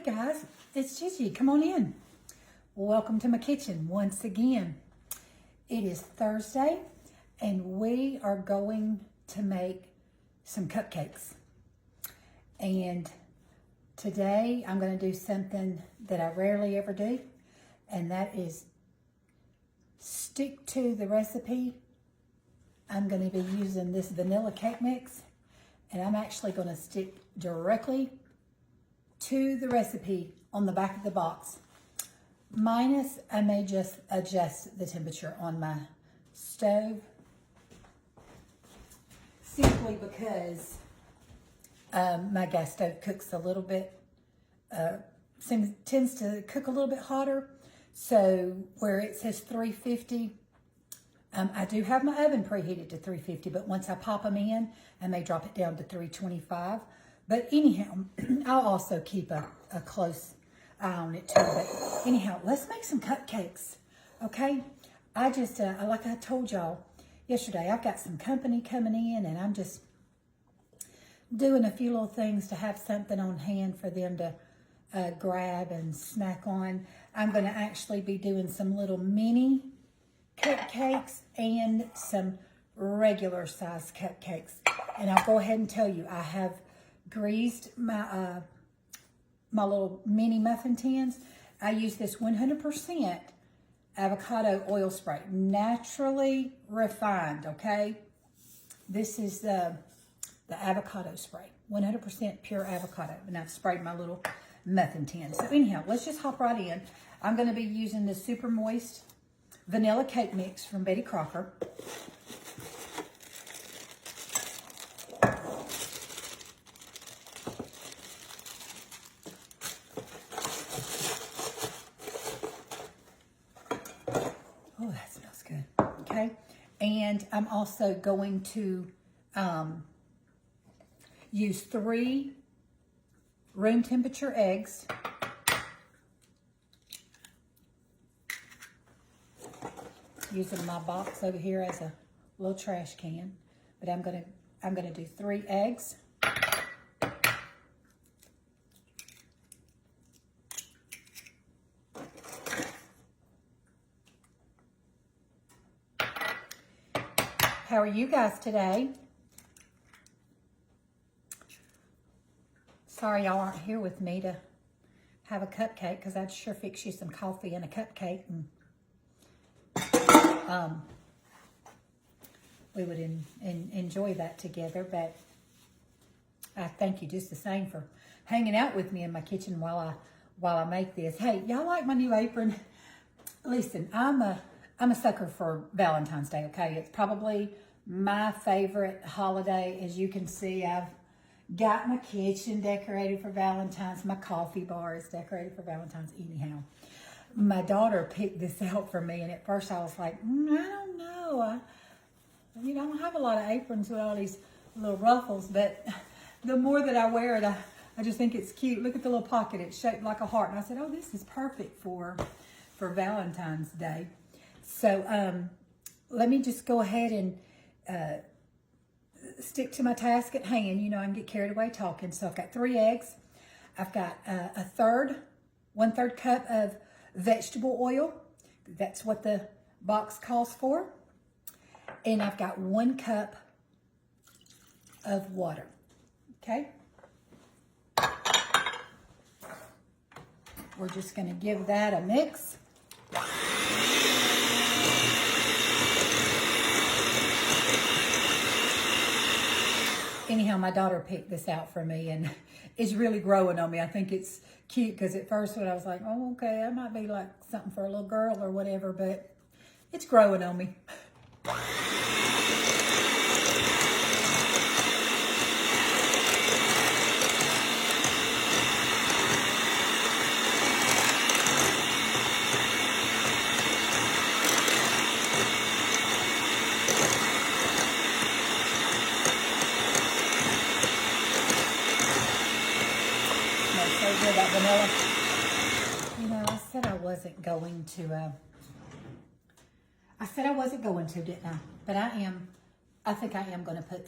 guys, it's Gigi. Come on in. Welcome to my kitchen once again. It is Thursday and we are going to make some cupcakes. And today I'm going to do something that I rarely ever do, and that is stick to the recipe. I'm going to be using this vanilla cake mix, and I'm actually going to stick directly to the recipe on the back of the box. Minus, I may just adjust the temperature on my stove, simply because my gas stove cooks a little bit, tends to cook a little bit hotter. So where it says 350, I do have my oven preheated to 350, but once I pop them in, I may drop it down to 325. But anyhow, I'll also keep a close eye on it too. But anyhow, let's make some cupcakes, okay? I just, like I told y'all yesterday, I've got some company coming in, and I'm just doing a few little things to have something on hand for them to grab and snack on. I'm going to actually be doing some little mini cupcakes and some regular size cupcakes. And I'll go ahead and tell you, I have greased my my little mini muffin tins. I use this 100% avocado oil spray, naturally refined, okay? This is the avocado spray, 100% pure avocado, and I've sprayed my little muffin tin. So anyhow, let's just hop right in. I'm going to be using the super moist vanilla cake mix from Betty Crocker. Oh, that smells good. Okay. And I'm also going to use 3 room temperature eggs. Using my box over here as a little trash can, but I'm gonna do 3 eggs. How are you guys today? Sorry y'all aren't here with me to have a cupcake, because I'd sure fix you some coffee and a cupcake, and we would enjoy that together. But I thank you just the same for hanging out with me in my kitchen while I make this. Hey, y'all like my new apron? Listen, I'm a sucker for Valentine's Day, okay? It's probably my favorite holiday. As you can see, I've got my kitchen decorated for Valentine's. My coffee bar is decorated for Valentine's. Anyhow, my daughter picked this out for me, and at first I was like, I don't know. I don't have a lot of aprons with all these little ruffles, but the more that I wear it, I just think it's cute. Look at the little pocket. It's shaped like a heart. And I said, oh, this is perfect for Valentine's Day. So let me just go ahead and stick to my task at hand. I can get carried away talking. So I've got 3 eggs. I've got 1/3 cup of vegetable oil. That's what the box calls for. And I've got 1 cup of water. Okay. We're just going to give that a mix. Anyhow, my daughter picked this out for me, and it's really growing on me. I think it's cute, because at first when I was like, oh, okay, that might be like something for a little girl or whatever, but it's growing on me. That vanilla. I said I wasn't going to, didn't I? But I think I am going to put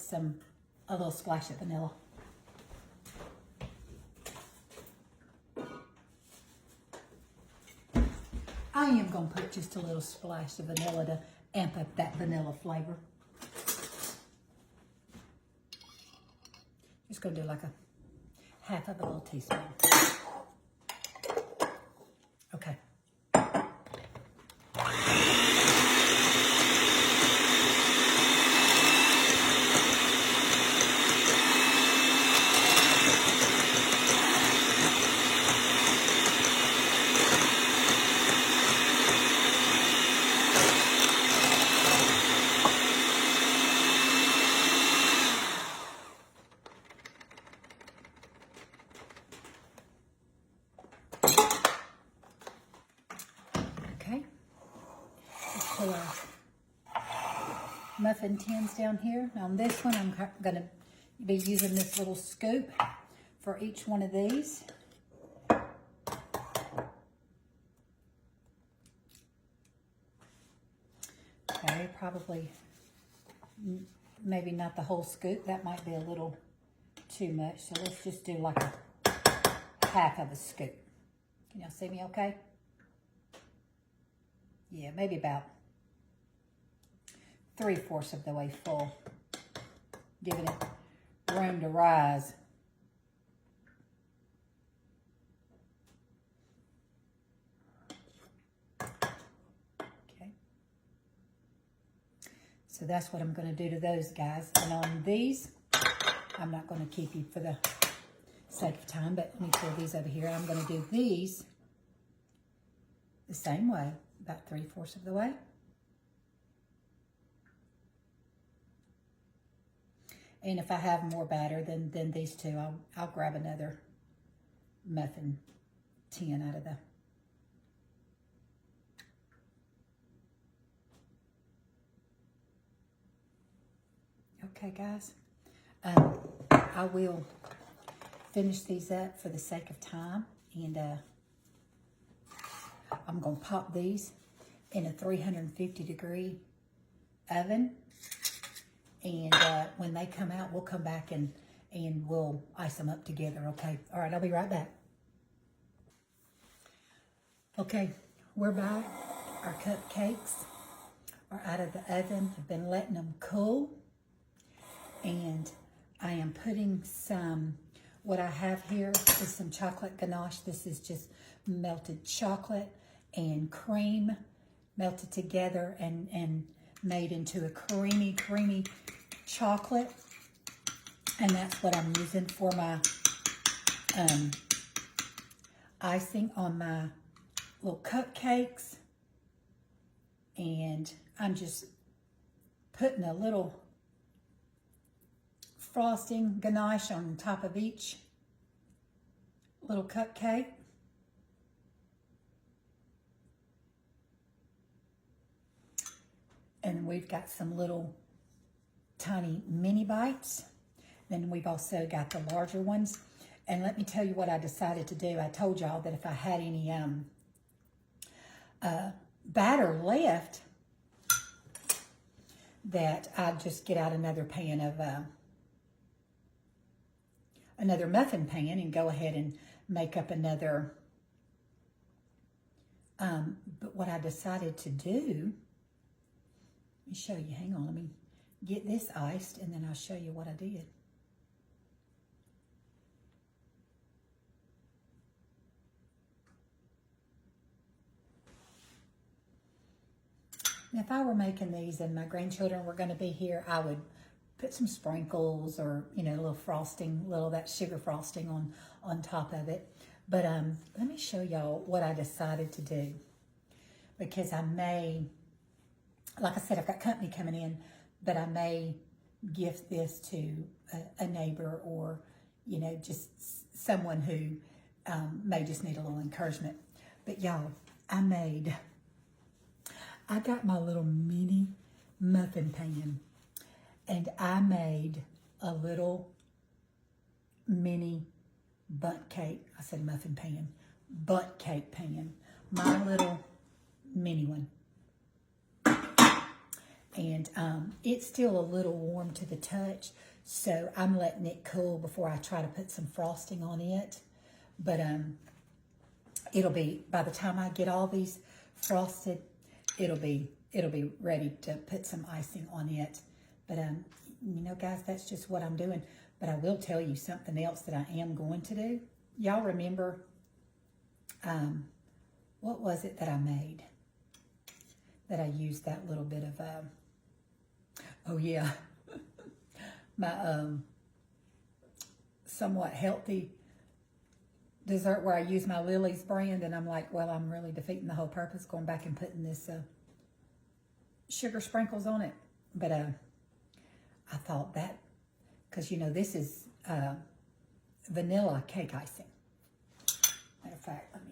a little splash of vanilla. I am going to put just a little splash of vanilla to amp up that vanilla flavor. Just going to do like a half of a little teaspoon. Okay. Okay. Let's pull our muffin tins down here. Now on this one, I'm going to be using this little scoop for each one of these. Okay, probably maybe not the whole scoop. That might be a little too much. So let's just do like a half of a scoop. Can y'all see me okay? Yeah, maybe about 3/4 of the way full. Giving it room to rise. Okay. So that's what I'm going to do to those guys. And on these, I'm not going to keep you for the sake of time, but let me pull these over here. I'm going to do these the same way, about 3/4 of the way. And if I have more batter than these two, I'll grab another muffin tin out of the. Okay, guys. I will finish these up for the sake of time, and I'm going to pop these in a 350-degree oven. And when they come out, we'll come back and we'll ice them up together, okay? All right, I'll be right back. Okay, we're back. Our cupcakes are out of the oven. I've been letting them cool. And I am putting some, what I have here is some chocolate ganache. This is just melted chocolate and cream melted together and made into a creamy chocolate. And that's what I'm using for my icing on my little cupcakes. And I'm just putting a little frosting ganache on top of each little cupcake. And we've got some little tiny mini bites. Then we've also got the larger ones. And let me tell you what I decided to do. I told y'all that if I had any batter left, that I'd just get out another pan of another muffin pan and go ahead and make up another. But what I decided to do, let me show you. Hang on, let me get this iced and then I'll show you what I did. Now, if I were making these and my grandchildren were going to be here, I would put some sprinkles or, you know, a little frosting, little that sugar frosting on top of it. But let me show y'all what I decided to do, because I may, like I said, I've got company coming in, but I may gift this to a neighbor or, you know, just someone who may just need a little encouragement. But y'all, I got my little mini muffin pan, and I made a little mini bundt cake. I said muffin pan, bundt cake pan. My little mini one. And it's still a little warm to the touch, so I'm letting it cool before I try to put some frosting on it. But it'll be, by the time I get all these frosted, it'll be ready to put some icing on it. But you know, guys, that's just what I'm doing. But I will tell you something else that I am going to do. Y'all remember, what was it that I made? That I used that little bit of, oh yeah, my somewhat healthy dessert where I use my Lily's brand, and I'm like, well, I'm really defeating the whole purpose going back and putting this sugar sprinkles on it. But I thought that, because you know this is vanilla cake icing. Matter of fact, let me.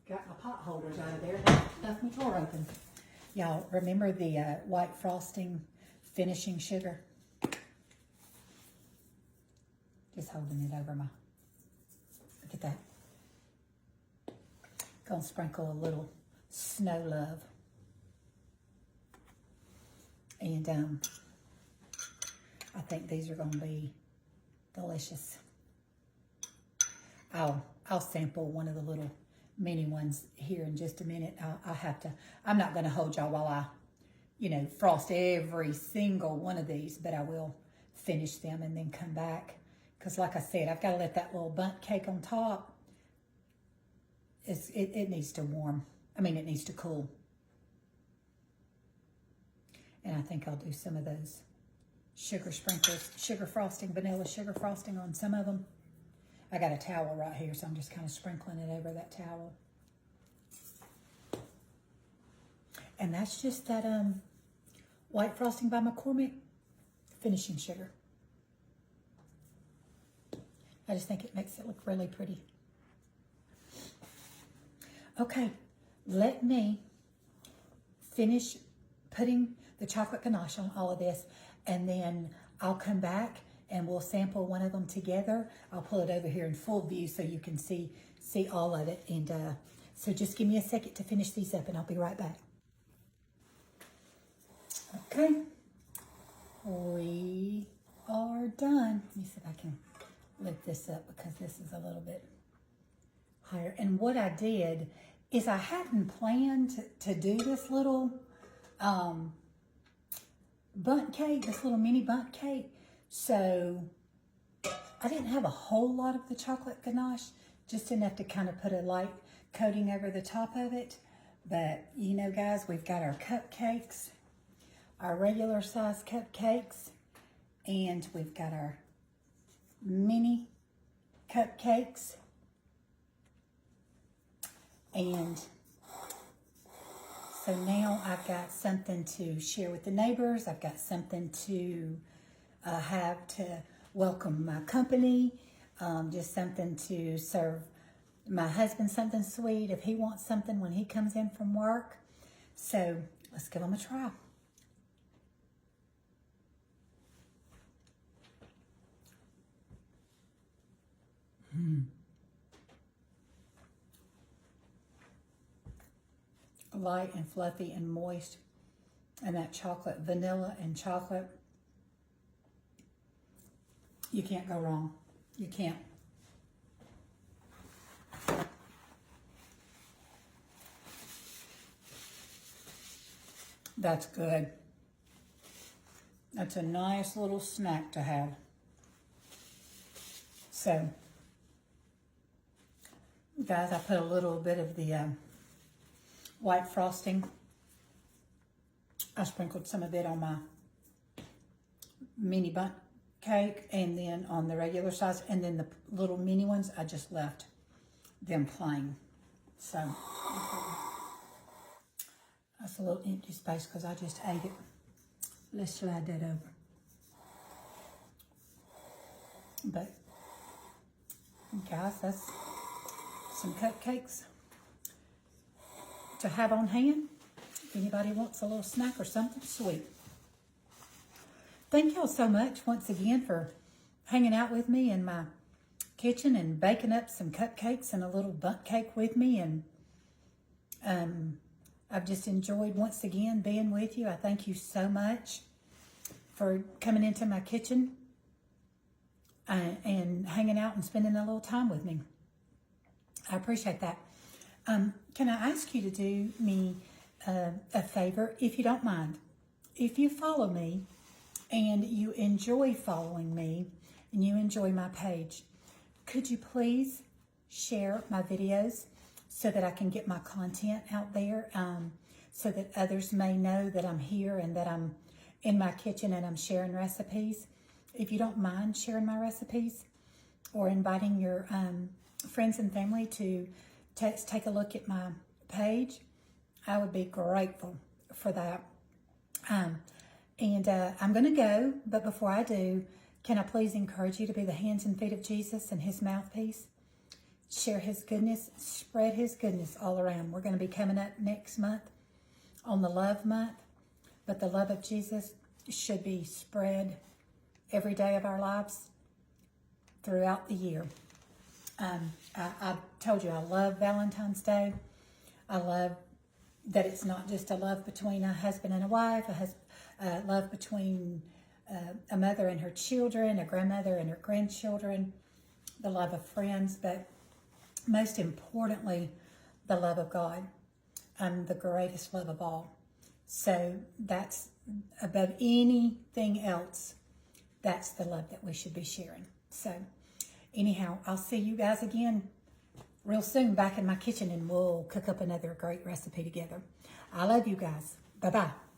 Got my pot holders out of there. Left my drawer open. Y'all remember the white frosting finishing sugar? Just holding it over my, look at that. Gonna sprinkle a little snow love. And I think these are gonna be delicious. I'll sample one of the little mini ones here in just a minute. I'll have to, I'm not gonna hold y'all while I, you know, frost every single one of these, but I will finish them and then come back. Because like I said, I've got to let that little bundt cake on top, it needs to warm. I mean, it needs to cool. And I think I'll do some of those sugar sprinkles, sugar frosting, vanilla sugar frosting on some of them. I got a towel right here, so I'm just kind of sprinkling it over that towel. And that's just that white frosting by McCormick finishing sugar. I just think it makes it look really pretty. Okay, let me finish putting the chocolate ganache on all of this, and then I'll come back and we'll sample one of them together. I'll pull it over here in full view so you can see all of it. And so just give me a second to finish these up and I'll be right back. Okay, we are done. Let me see if I can lift this up because this is a little bit higher. And what I did is I hadn't planned to do this little bundt cake, this little mini bundt cake. So I didn't have a whole lot of the chocolate ganache, just enough to kind of put a light coating over the top of it. But you know, guys, we've got our cupcakes, our regular size cupcakes, and we've got our mini cupcakes. And so now I've got something to share with the neighbors. I've got something to have to welcome my company, just something to serve my husband something sweet if he wants something when he comes in from work. So let's give them a try. Light and fluffy and moist, and that chocolate, vanilla and chocolate. You can't go wrong. You can't. That's good. That's a nice little snack to have. So, guys, I put a little bit of the white frosting. I sprinkled some of it on my mini bundt cake and then on the regular size, and then the little mini ones, I just left them plain. So that's a little empty space because I just ate it. Let's slide that over. But guys, that's some cupcakes to have on hand if anybody wants a little snack or something sweet. Thank y'all so much once again for hanging out with me in my kitchen and baking up some cupcakes and a little bundt cake with me. And I've just enjoyed once again being with you. I thank you so much for coming into my kitchen and hanging out and spending a little time with me. I appreciate that. Can I ask you to do me a favor, if you don't mind? If you follow me and you enjoy following me and you enjoy my page, could you please share my videos so that I can get my content out there, so that others may know that I'm here and that I'm in my kitchen and I'm sharing recipes? If you don't mind sharing my recipes or inviting your friends and family to take a look at my page, I would be grateful for that. I'm going to go, but before I do, can I please encourage you to be the hands and feet of Jesus and his mouthpiece? Share his goodness, spread his goodness all around. We're going to be coming up next month on the Love Month, but the love of Jesus should be spread every day of our lives throughout the year. I told you I love Valentine's Day. I love that it's not just a love between a husband and a wife, a love between a mother and her children, a grandmother and her grandchildren, the love of friends, but most importantly, the love of God, the greatest love of all. So that's above anything else, that's the love that we should be sharing. So anyhow, I'll see you guys again real soon back in my kitchen, and we'll cook up another great recipe together. I love you guys. Bye-bye.